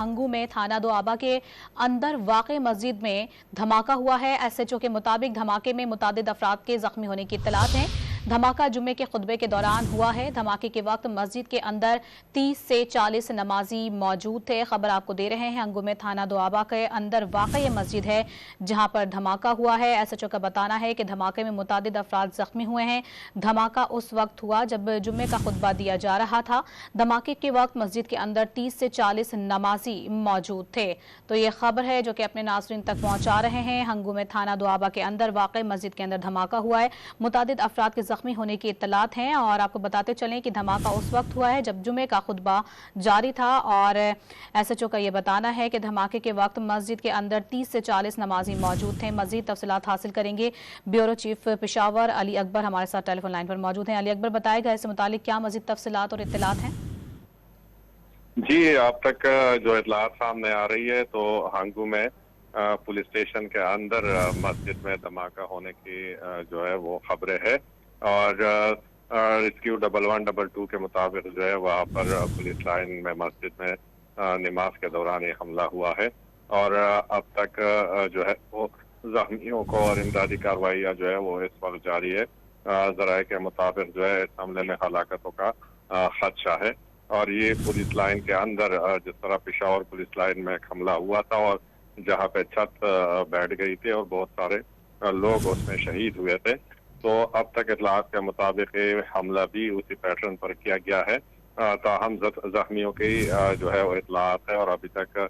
हंगू में थाना दोआबा के अंदर वाक़ मस्जिद में धमाका हुआ है। SHO के मुताबिक धमाके में मुतादिद अफराद के जख्मी होने की इत्तलात हैं। धमाका जुम्मे के खुतबे के दौरान हुआ है। धमाके के वक्त मस्जिद के अंदर 30 से 40 नमाजी मौजूद थे। खबर आपको दे रहे हैं, हंगू में थाना दोआबा के अंदर वाक़ मस्जिद है जहां पर धमाका हुआ है। SHO का बताना है कि धमाके में मुतादिद अफराद जख्मी हुए हैं। धमाका उस वक्त हुआ जब जुम्मे का खुतबा दिया जा रहा था। धमाके के वक्त मस्जिद के अंदर 30 से 40 नमाजी मौजूद थे। तो ये खबर है जो कि अपने नाज़रीन तक पहुंचा रहे हैं। हंगू में थाना दोआबा के अंदर वाक़ मस्जिद के अंदर धमाका हुआ है। मुतादिद अफराद के जख्मी होने की इत्तलात हैं और आपको बताते चलें कि धमाका उस वक्त हुआ है जब जुमे का खुतबा जारी था। और SHO का ये बताना है कि धमाके के वक्त मस्जिद के अंदर 30 से 40 नमाजी मौजूद थे। मज़ीद तफसीलात हासिल करेंगे। ब्यूरो चीफ पेशावर अली अकबर हमारे साथ टेलीफोन लाइन पर मौजूद हैं। अली अकबर, बताएगा इससे मुतालिक क्या मज़ीद तफसीलात और इत्तलात हैं? जी, अब तक जो इत्तलात सामने आ रही है तो हंगू में पुलिस स्टेशन के अंदर मस्जिद में धमाका होने की जो है वो खबरें है। और रेस्क्यू 1112 के मुताबिक जो है वहाँ पर पुलिस लाइन में मस्जिद में नमाज के दौरान ये हमला हुआ है। और अब तक जो है वो जख्मियों को और इमदादी कार्रवाइयाँ जो है वो इस वक्त जारी है। ज़राए के मुताबिक जो है इस हमले में हलाकतों का खदशा है। और ये पुलिस लाइन के अंदर जिस तरह पेशावर पुलिस लाइन में हमला हुआ था और जहाँ पे छत बैठ गई थी और बहुत सारे लोग उसमें शहीद हुए थे, तो अब तक इत्तलात के मुताबिक हमला भी उसी पैटर्न पर किया गया है। ताहम जख्मियों की जो है वो इत्तलात है और अभी तक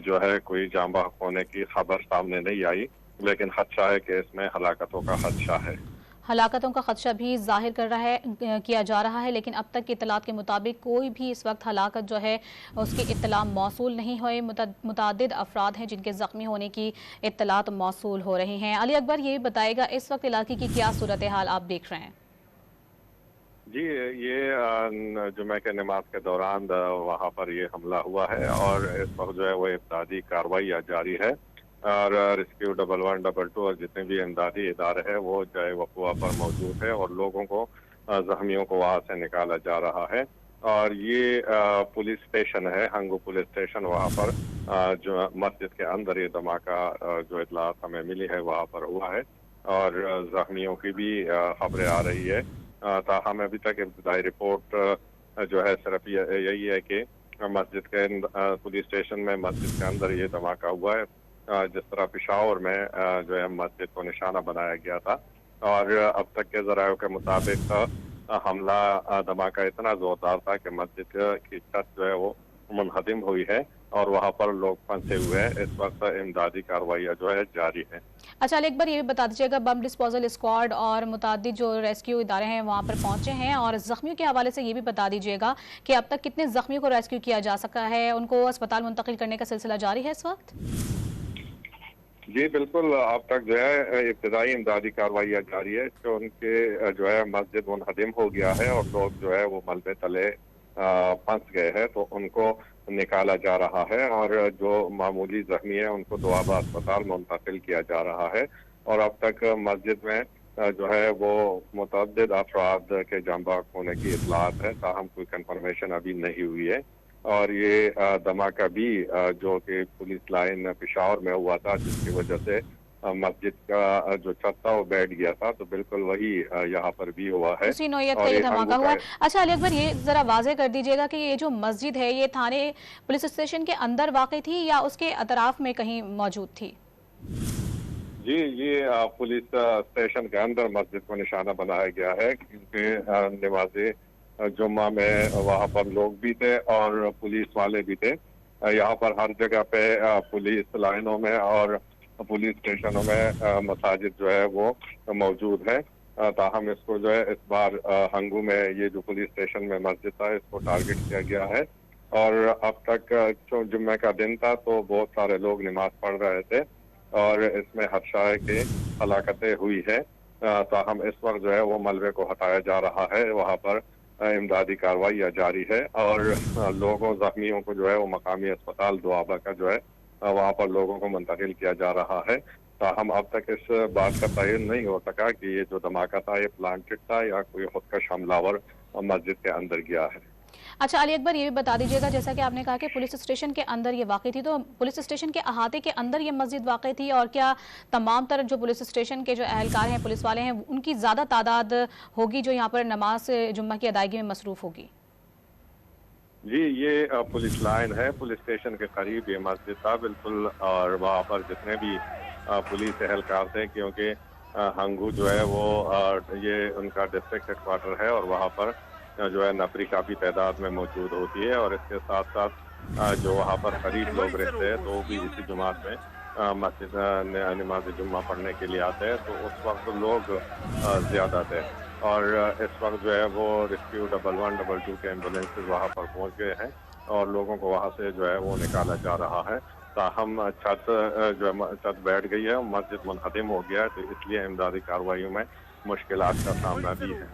जो है कोई जाँ बहक होने की खबर सामने नहीं आई, लेकिन खदशा है कि इसमें हलाकतों का खदशा है। हलाकतों का खदशा भी जाहिर किया जा रहा है, लेकिन अब तक की इत्तलात के मुताबिक कोई भी इस वक्त हलाकत जो है उसकी इत्तला मौसूल नहीं हुई। मुतादिद अफराद हैं जिनके ज़ख्मी होने की इत्तलात मौसूल हो रही हैं। अली अकबर, ये बताएगा इस वक्त इलाके की क्या सूरत हाल आप देख रहे हैं? जी, ये जुमे के नमाज के दौरान वहाँ पर ये हमला हुआ है और इस वक्त जो है वो इब्तादी कार्रवाई जारी है। और रेस्क्यू 1112 और जितने भी इमदादी इदारे हैं वो जो है वक़्वा पर मौजूद है और लोगों को जख्मियों को वहाँ से निकाला जा रहा है। और ये पुलिस स्टेशन है, हंगू पुलिस स्टेशन, वहाँ पर जो मस्जिद के अंदर ये धमाका जो इत्तलात हमें मिली है वहाँ पर हुआ है। और जख्मियों की भी खबरें आ रही है। ताहम अभी तक इब्तदाई रिपोर्ट जो है सिर्फ यही है कि मस्जिद के पुलिस स्टेशन में मस्जिद के अंदर ये धमाका हुआ है। जिस तरह पेशावर में जो है मस्जिद को निशाना बनाया गया था। और अब तक के ज़रायों के मुताबिक हमला धमाका इतना ज़ोरदार था कि मस्जिद की छत जो है वो मुनहदिम हुई है और वहाँ पर लोग फंसे हुए हैं। इस वक्त इमदादी कार्रवाइयाँ जो है जारी है। अच्छा, एक बार ये भी बता दीजिएगा, बम डिस्पोजल स्क्वाड और मुतादिद जो रेस्क्यू इदारे हैं वहाँ पर पहुँचे हैं, और जख्मियों के हवाले से ये भी बता दीजिएगा कि अब तक कितने जख्मियों को रेस्क्यू किया जा सका है, उनको अस्पताल मुंतकिल करने का सिलसिला जारी है इस वक्त? जी बिल्कुल, अब तक जो है इब्तदाई इमदादी कार्रवाइयाँ जारी है। तो उनके जो है मस्जिद मुनहदिम हो गया है और लोग जो है वो मलबे तले फंस गए हैं, तो उनको निकाला जा रहा है। और जो मामूली जख्मी है उनको दोआबा अस्पताल मुंतकिल किया जा रहा है। और अब तक मस्जिद में जो है वो मुतअद्दिद अफराद के जाँ बहक होने की इत्तलात है, ताहम कोई कंफर्मेशन अभी नहीं हुई है। और ये धमाका भी जो कि पुलिस लाइन पेशावर में हुआ था, जिसकी वजह से मस्जिद का जो छत था वो बैठ गया था, तो बिल्कुल वही यहाँ पर भी हुआ है। उसी नौयत का ये धमाका हुआ है। अच्छा अली अकबर, ये जरा वाज़ेह कर दीजिएगा कि ये जो मस्जिद है ये थाने पुलिस स्टेशन के अंदर वाक़ई थी या उसके अतराफ में कहीं मौजूद थी? जी, ये पुलिस स्टेशन के अंदर मस्जिद को निशाना बनाया गया है, क्योंकि नमाज़े जुम्मा में वहाँ पर लोग भी थे और पुलिस वाले भी थे। यहाँ पर हर जगह पे पुलिस लाइनों में और पुलिस स्टेशनों में मसाजिद जो है वो मौजूद है। ताहम इसको जो है इस बार हंगू में ये जो पुलिस स्टेशन में मस्जिद था इसको टारगेट किया गया है। और अब तक जो जुम्मे का दिन था तो बहुत सारे लोग नमाज पढ़ रहे थे और इसमें खदशा है कि हलाकतें हुई है। ताहम इस वक्त जो है वो मलबे को हटाया जा रहा है, वहाँ पर इमदादी कार्रवाई जारी है और लोगों जख्मियों को जो है वो मकामी अस्पताल दोआबा का जो है वहाँ पर लोगों को मुंतकिल किया जा रहा है। ताहम अब तक इस बात का तयन नहीं हो सका कि ये जो धमाका था ये प्लांटेड था या कोई खुदकश हमलावर मस्जिद के अंदर गया है। अच्छा अली अकबर, ये भी बता दीजिएगा, जैसा कि आपने कहा कि पुलिस स्टेशन के अंदर ये वाक़ई थी, तो पुलिस स्टेशन के अहाते के अंदर ये मस्जिद वाक़ई थी, और क्या तमाम तरह जो पुलिस स्टेशन के जो अहलकार हैं, पुलिस वाले हैं, उनकी ज़्यादा तादाद होगी जो यहाँ पर नमाज जुम्मा की अदायगी में मसरूफ़ होगी? जी, ये पुलिस लाइन है, पुलिस स्टेशन के करीब ये मस्जिद था बिल्कुल, और वहाँ पर जितने भी पुलिस एहलकार थे, क्योंकि हंगू जो है वो ये उनका डिस्ट्रिक्ट हेडक्वार्टर है, और वहाँ पर जो है नफरी काफ़ी तादाद में मौजूद होती है, और इसके साथ साथ जो वहाँ पर करीब लोग रहते हैं तो भी इसी जुमात में मस्जिद नमाज जुम्मा पढ़ने के लिए आते हैं, तो उस वक्त लोग ज़्यादा थे। और इस वक्त जो है वो रेस्क्यू 1112 के एम्बुलेंसेज वहाँ पर पहुँच गए हैं, और लोगों को वहाँ से जो है वो निकाला जा रहा है। ताहम छत जो है छत बैठ गई है, मस्जिद मुनहदिम हो गया है, तो इसलिए इमदादी कार्रवाइयों में मुश्किलात का सामना भी है।